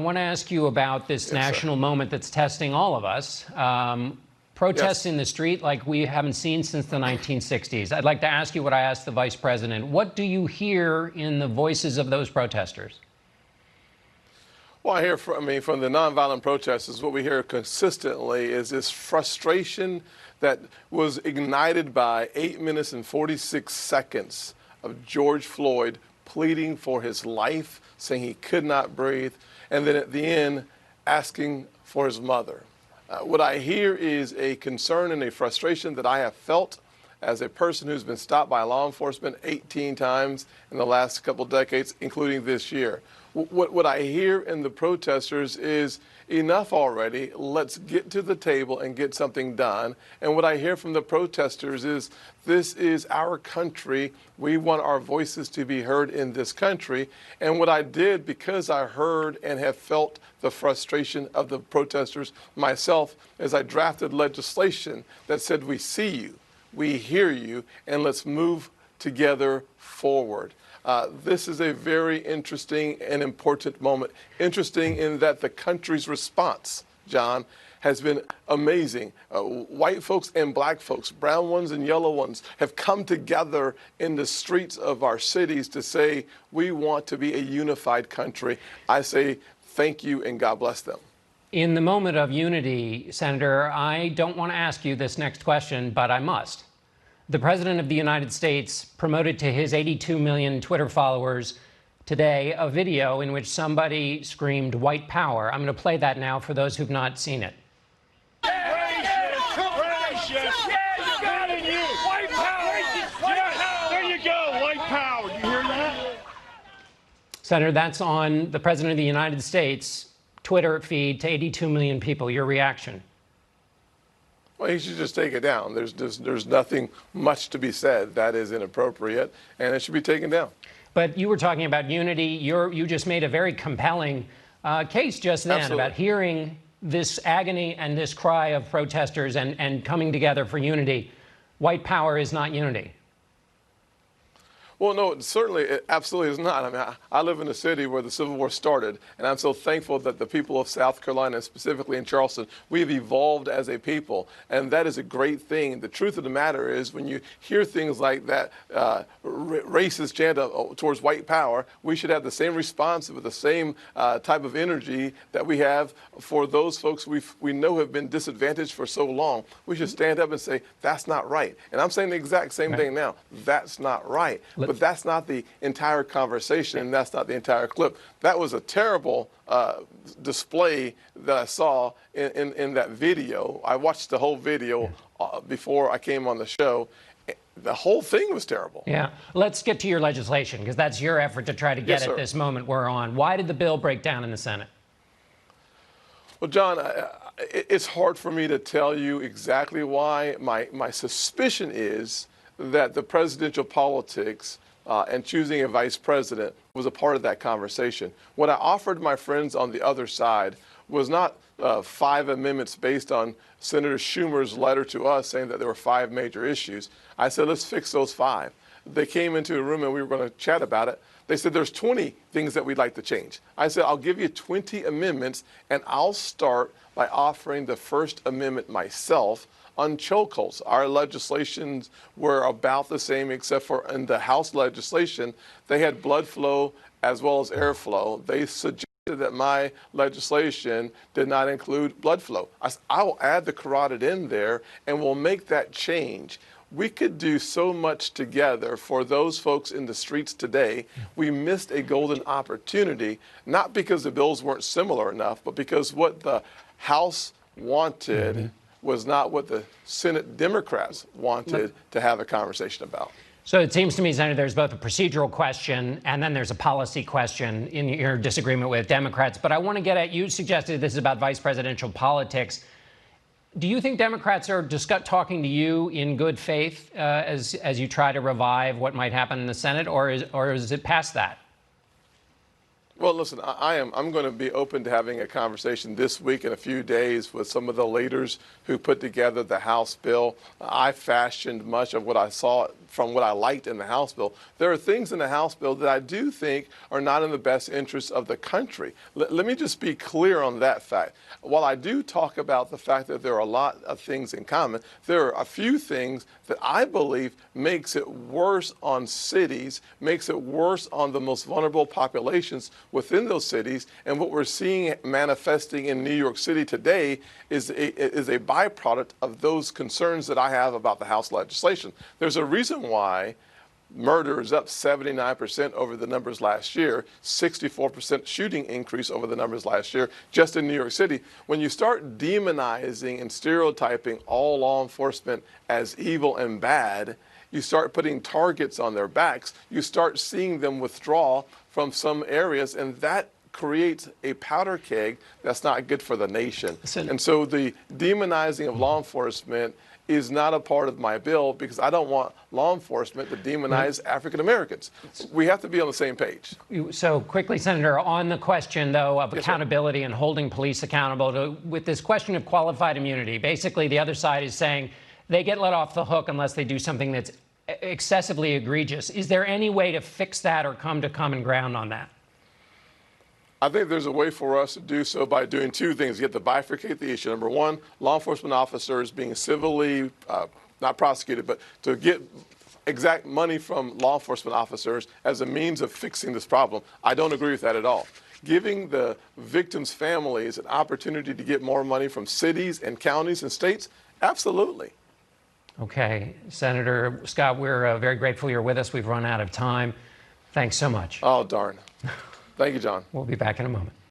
want to ask you about this national moment that's testing all of us. Protests in the street like we haven't seen since the 1960s. I'd like to ask you what I asked the vice president. What do you hear in the voices of those protesters? Well, I hear from the nonviolent protesters, what we hear consistently is this frustration that was ignited by 8 minutes and 46 seconds of George Floyd pleading for his life, saying he could not breathe, and then at the end, asking for his mother. What I hear is a concern and a frustration that I have felt as a person who's been stopped by law enforcement 18 times in the last couple of decades, including this year. What I hear in the protesters is enough already, let's get to the table and get something done. And what I hear from the protesters is this is our country. We want our voices to be heard in this country. And what I did, because I heard and have felt the frustration of the protesters myself, is I drafted legislation that said, we see you, we hear you, and let's move together forward. This is a very interesting and important moment. Interesting in that the country's response, John, has been amazing. White folks and black folks, brown ones and yellow ones, have come together in the streets of our cities to say, we want to be a unified country. I say thank you and God bless them. In the moment of unity, Senator, I don't want to ask you this next question, but I must. The President of the United States promoted to his 82 million Twitter followers today a video in which somebody screamed white power. I'm going to play that now for those who've not seen it. Senator, that's on the President of the United States Twitter feed to 82 million people. Your reaction? Well, he should just take it down. There's nothing much to be said. That is inappropriate, and it should be taken down. But you were talking about unity. You just made a very compelling case just then. Absolutely. About hearing this agony and this cry of protesters and coming together for unity. White power is not unity. Well, no, certainly, it absolutely is not. I mean, I live in a city where the Civil War started, and I'm so thankful that the people of South Carolina, specifically in Charleston, we've evolved as a people, and that is a great thing. The truth of the matter is, when you hear things like that racist chant towards white power, we should have the same response with the same type of energy that we have for those folks we know have been disadvantaged for so long. We should stand up and say, that's not right. And I'm saying the exact same thing now. That's not right. But that's not the entire conversation, and that's not the entire clip. That was a terrible display that I saw in that video. I watched the whole video before I came on the show. The whole thing was terrible. Yeah. Let's get to your legislation, because that's your effort to try to get at this moment we're on. Why did the bill break down in the Senate? Well, John, it's hard for me to tell you exactly why. My suspicion is that the presidential politics and choosing a vice president was a part of that conversation. What I offered my friends on the other side was not 5 amendments based on Senator Schumer's letter to us saying that there were 5 major issues. I said, let's fix those 5. They came into a room and we were going to chat about it. They said, there's 20 things that we'd like to change. I said, I'll give you 20 amendments, and I'll start by offering the First Amendment myself on chokeholds. Our legislations were about the same, except for in the House legislation, they had blood flow as well as airflow. They suggested that my legislation did not include blood flow. I will add the carotid in there, and we'll make that change. We could do so much together for those folks in the streets today. We missed a golden opportunity, not because the bills weren't similar enough, but because what the House wanted was not what the Senate Democrats wanted to have a conversation about. So it seems to me, Senator, there's both a procedural question and then there's a policy question in your disagreement with Democrats. But I want to get at, you suggested this is about vice presidential politics. Do you think Democrats are talking to you in good faith as you try to revive what might happen in the Senate, or is it past that? Well, listen, I'm going to be open to having a conversation this week in a few days with some of the leaders who put together the House bill. I fashioned much of what I saw from what I liked in the House bill. There are things in the House bill that I do think are not in the best interest of the country. Let me just be clear on that fact. While I do talk about the fact that there are a lot of things in common, there are a few things that I believe makes it worse on cities, makes it worse on the most vulnerable populations within those cities. And what we're seeing manifesting in New York City today is a byproduct of those concerns that I have about the House legislation. There's a reason why murder is up 79% over the numbers last year, 64% shooting increase over the numbers last year, just in New York City. When you start demonizing and stereotyping all law enforcement as evil and bad, you start putting targets on their backs, you start seeing them withdraw from some areas, and that creates a powder keg that's not good for the nation. And so the demonizing of law enforcement is not a part of my bill because I don't want law enforcement to demonize African Americans. We have to be on the same page. So quickly, Senator, on the question, though, of accountability and holding police accountable, with this question of qualified immunity, basically the other side is saying they get let off the hook unless they do something that's excessively egregious. Is there any way to fix that or come to common ground on that? I think there's a way for us to do so by doing two things. You have to bifurcate the issue. Number one, law enforcement officers being civilly, not prosecuted, but to get exact money from law enforcement officers as a means of fixing this problem. I don't agree with that at all. Giving the victims' families an opportunity to get more money from cities and counties and states, absolutely. Okay. Senator Scott, we're very grateful you're with us. We've run out of time. Thanks so much. Oh, darn. Thank you, John. We'll be back in a moment.